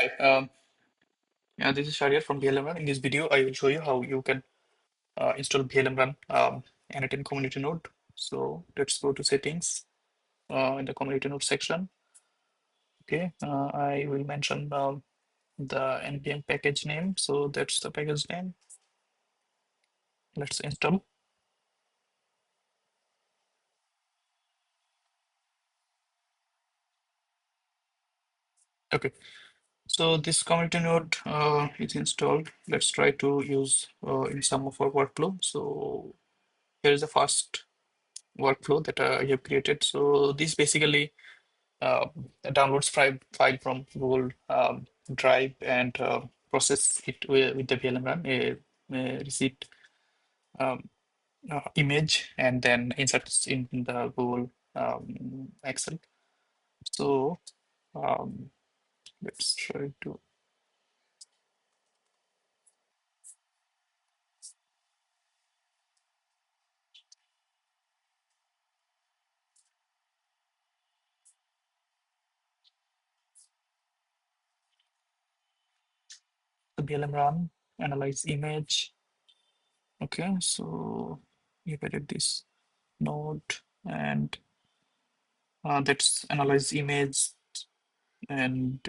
Hi, yeah, this is Sharia from VLM Run. In this video, I will show you how you can install VLM Run Annotate community node. So let's go to settings in the community node section. Okay, I will mention the npm package name. So that's the package name. Let's install. Okay, so this community node is installed. Let's try to use in some of our workflow. So here is the first workflow that I have created. So this basically uh, downloads file from Google Drive and process it with the VLM run, a receipt image, and then inserts in the Google Excel. So um, let's try to the VLM run, analyze image. Okay, so you've added this node and that's analyze image and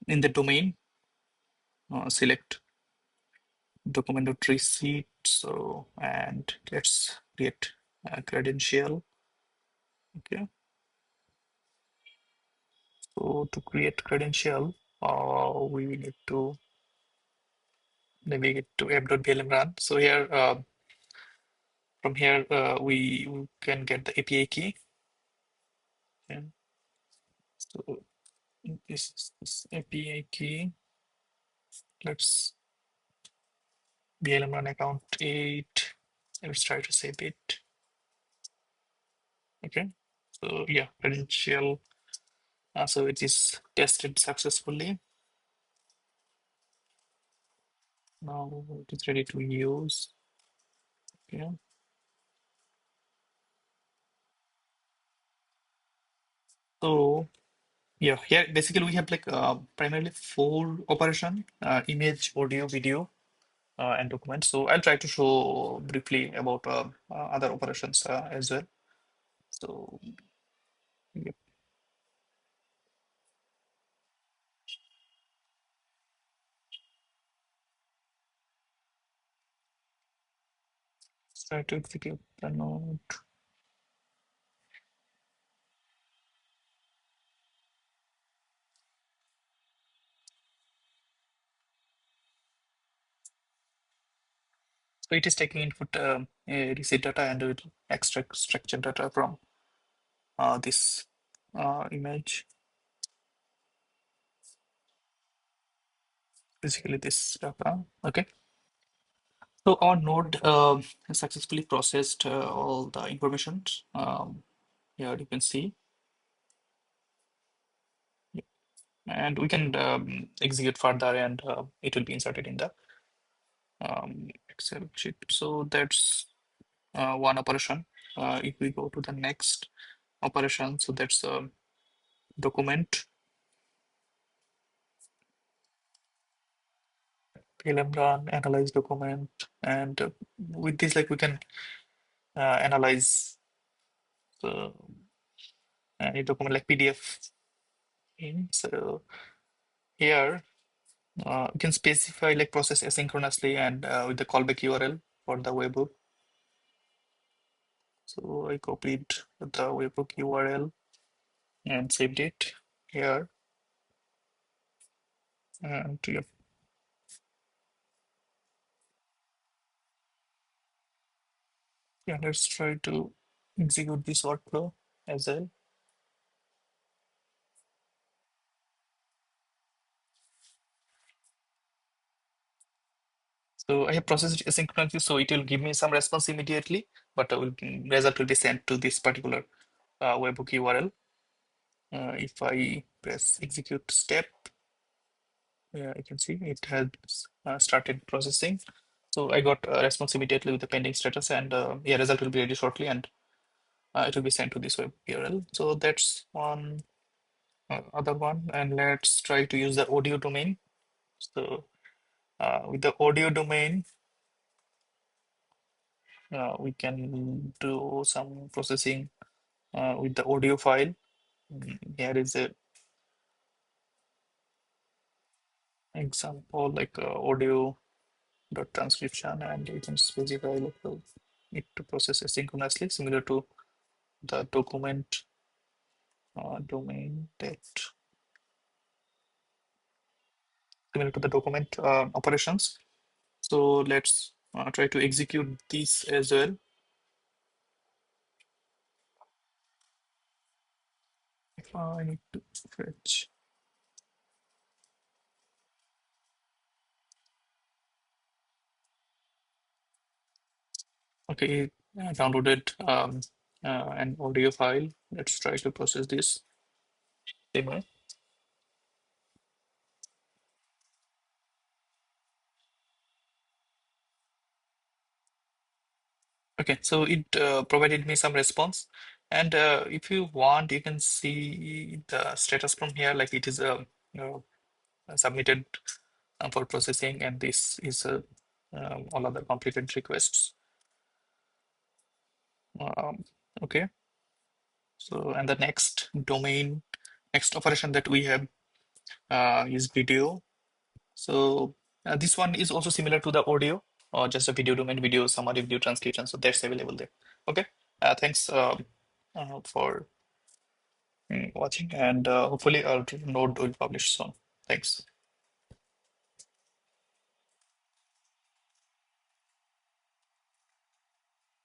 in the domain select document.receipt. So, and let's create a credential. Okay. So to create credential, we need to navigate to app.blm run. So here, from here, we can get the API key. Okay. So this is this API key. Let's BLM run account 8. Let's try to save it. Okay. So yeah, credential. So it is tested successfully. Now it is ready to use. Okay. So yeah, here basically we have like primarily four operation: image, audio, video, and document. So I'll try to show briefly about other operations as well. So yep, let's try to execute the node. So it is taking input receipt data and it will extract structured data from this image. Basically this data. Okay. So our node has successfully processed all the information. Here you can see, and we can execute further, and it will be inserted in the Excel sheet. So that's one operation. If we go to the next operation, so that's a document, PLM run, analyze document, and with this, like we can analyze any document like PDF in. So here you can specify like process asynchronously and with the callback URL for the webhook. So I copied the webhook URL and saved it here. And yeah, let's try to execute this workflow as well. So I have processed it asynchronously, so it will give me some response immediately, but result will be sent to this particular webhook URL. If I press execute step, yeah, you can see it has started processing. So I got a response immediately with the pending status, and yeah, result will be ready shortly, and it will be sent to this web URL. So that's one other one, and let's try to use the audio domain. So with the audio domain, we can do some processing with the audio file. Here is a example like audio dot transcription, and you can specify like need to process asynchronously, similar to the document domain that similar to the document operations. So let's try to execute this as well. If I need to fetch, okay, I downloaded an audio file. Let's try to process this demo. Okay, so it provided me some response, and if you want, you can see the status from here, like it is submitted for processing, and this is all other completed requests. Um, okay, so and the next domain, next operation that we have is video. So this one is also similar to the audio, or just a video domain, video summary, video transcription. So that's available there. Okay, thanks for watching, and hopefully our node will publish soon. Thanks.